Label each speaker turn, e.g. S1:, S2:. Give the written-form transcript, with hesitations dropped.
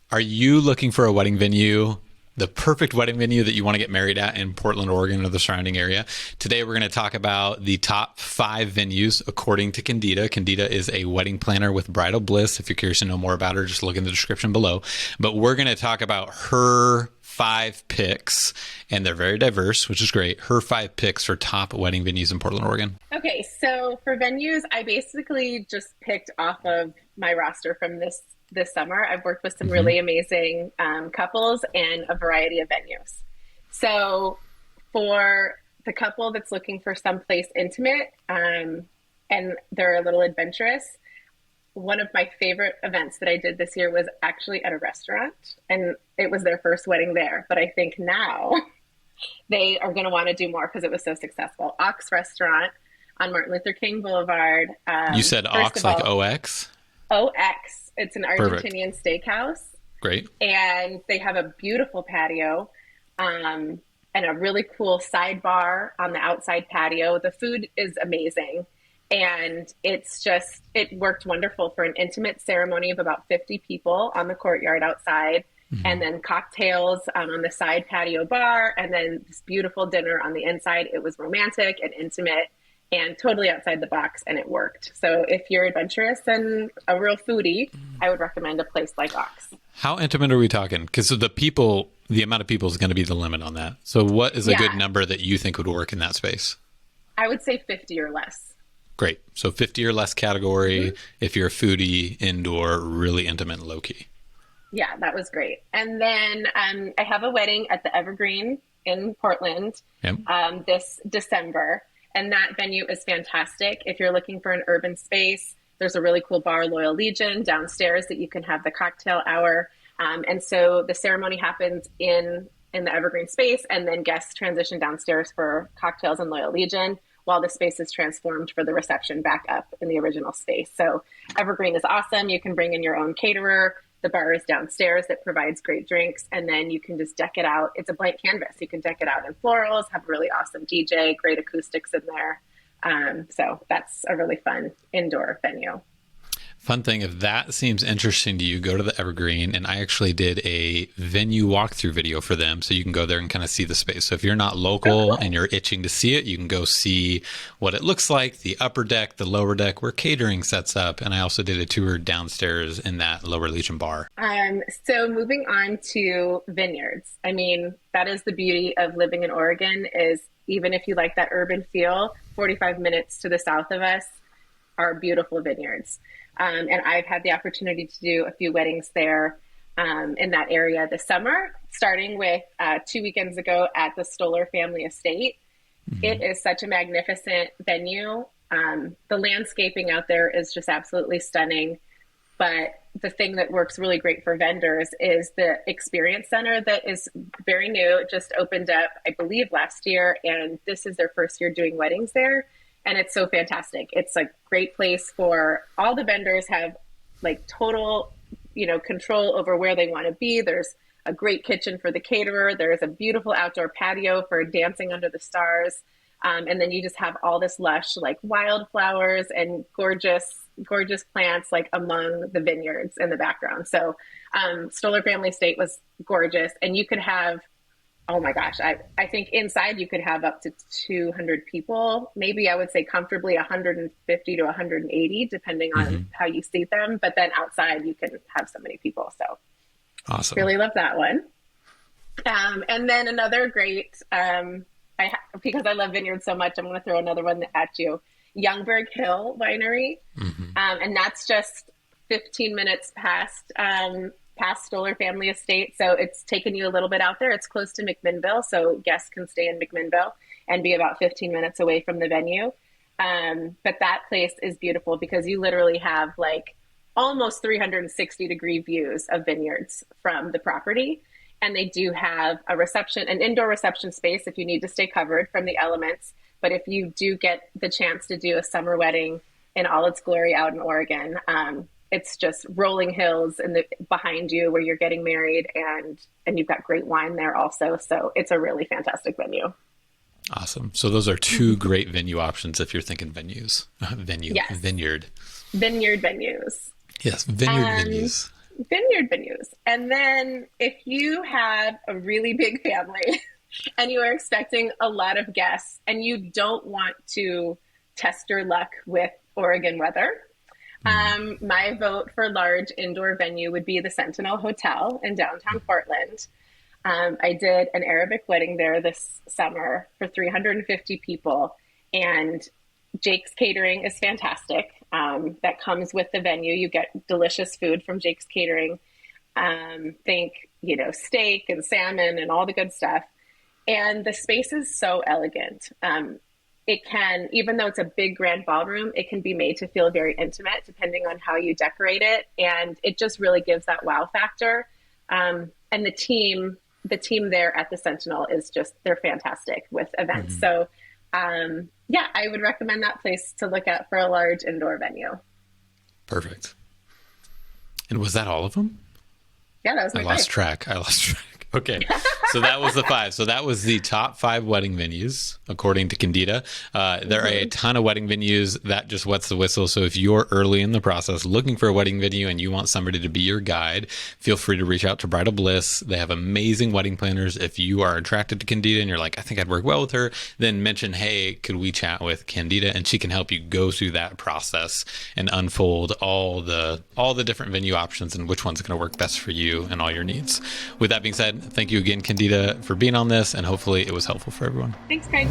S1: Are you looking for a wedding venue, the perfect wedding venue that you want to get married at in Portland, Oregon, or the surrounding area? Today, we're going to talk about the top 5 venues according to Candida. Candida is a wedding planner with Bridal Bliss. If you're curious to know more about her, just look in the description below. But we're going to talk about her 5 picks, and they're very diverse, which is great. Her 5 picks for top wedding venues in Portland, Oregon.
S2: Okay, so for venues, I basically just picked off of my roster from this summer. I've worked with some really amazing couples and a variety of venues. So for the couple that's looking for someplace intimate and they're a little adventurous, one of my favorite events that I did this year was actually at a restaurant, and it was their first wedding there. But I think now they are going to want to do more because it was so successful. Ox Restaurant on Martin Luther King Boulevard.
S1: You said Ox, like OX?
S2: OX. It's an Argentinian steakhouse.
S1: Great.
S2: And they have a beautiful patio and a really cool sidebar on the outside patio. The food is amazing. And it worked wonderful for an intimate ceremony of about 50 people on the courtyard outside. And then cocktails on the side patio bar. And then this beautiful dinner on the inside. It was romantic and intimate and totally outside the box, and it worked. So if you're adventurous and a real foodie, I would recommend a place like Ox.
S1: How intimate are we talking? Because the amount of people is going to be the limit on that. So what is a good number that you think would work in that space?
S2: I would say 50 or less.
S1: Great. So 50 or less category if you're a foodie, indoor, really intimate, low-key.
S2: Yeah, that was great. And then I have a wedding at the Evergreen in Portland this December. And that venue is fantastic. If you're looking for an urban space, there's a really cool bar, Loyal Legion, downstairs that you can have the cocktail hour. And so the ceremony happens in the Evergreen space, and then guests transition downstairs for cocktails and Loyal Legion while the space is transformed for the reception back up in the original space. So Evergreen is awesome. You can bring in your own caterer. The bar is downstairs that provides great drinks, and then you can just deck it out. It's a blank canvas. You can deck it out in florals, have a really awesome DJ, great acoustics in there. So that's a really fun indoor venue.
S1: Fun thing, if that seems interesting to you, go to the Evergreen, and I actually did a venue walkthrough video for them, so you can go there and kind of see the space. So if you're not local and you're itching to see it, you can go see what it looks like, the upper deck, the lower deck, where catering sets up, and I also did a tour downstairs in that Lower Legion bar.
S2: So moving on to vineyards. I mean, that is the beauty of living in Oregon, is even if you like that urban feel, 45 minutes to the south of us are beautiful vineyards. And I've had the opportunity to do a few weddings there in that area this summer, starting with 2 weekends ago at the Stoller Family Estate. It is such a magnificent venue. The landscaping out there is just absolutely stunning. But the thing that works really great for vendors is the experience center that is very new. It just opened up, I believe, last year, and this is their first year doing weddings there. And it's so fantastic. It's a great place for all the vendors have like total, control over where they want to be. There's a great kitchen for the caterer. There's a beautiful outdoor patio for dancing under the stars. And then you just have all this lush, like wildflowers and gorgeous plants, like among the vineyards in the background. So Stoller Family Estate was gorgeous. And you could have, oh my gosh, I think inside you could have up to 200 people, maybe I would say comfortably 150 to 180, depending on how you seat them. But then outside you can have so many people. So
S1: awesome.
S2: Really love that one. And then another great, because I love vineyards so much, I'm going to throw another one at you. Youngberg Hill Winery. And that's just 15 minutes past Stoller Family Estate. So it's taken you a little bit out there. It's close to McMinnville. So guests can stay in McMinnville and be about 15 minutes away from the venue. But that place is beautiful because you literally have like almost 360-degree views of vineyards from the property. And they do have an indoor reception space if you need to stay covered from the elements. But if you do get the chance to do a summer wedding in all its glory out in Oregon, it's just rolling hills behind you where you're getting married, and you've got great wine there also. So it's a really fantastic venue.
S1: Awesome. So those are 2 great venue options if you're thinking venues.
S2: Yes.
S1: Vineyard.
S2: Vineyard venues.
S1: Yes, vineyard venues.
S2: vineyard venues. And then if you have a really big family and you are expecting a lot of guests and you don't want to test your luck with Oregon weather, my vote for large indoor venue would be the Sentinel Hotel in downtown Portland. I did an Arabic wedding there this summer for 350 people, and Jake's Catering is fantastic. That comes with the venue. You get delicious food from Jake's Catering. Think, steak and salmon and all the good stuff. And the space is so elegant. It can, even though it's a big grand ballroom, it can be made to feel very intimate depending on how you decorate it. And it just really gives that wow factor. And the team there at the Sentinel they're fantastic with events. Mm-hmm. So, I would recommend that place to look at for a large indoor venue.
S1: Perfect. And was that all of them?
S2: Yeah, that was my
S1: I lost track. Okay. So that was the 5. So that was the top 5 wedding venues, according to Candida. There are a ton of wedding venues. That just wets the whistle. So if you're early in the process looking for a wedding venue and you want somebody to be your guide, feel free to reach out to Bridal Bliss. They have amazing wedding planners. If you are attracted to Candida and you're like, I think I'd work well with her, then mention, hey, could we chat with Candida? And she can help you go through that process and unfold all the different venue options and which one's going to work best for you and all your needs. With that being said, thank you again, Candida, for being on this, and hopefully it was helpful for everyone.
S2: Thanks, Craig.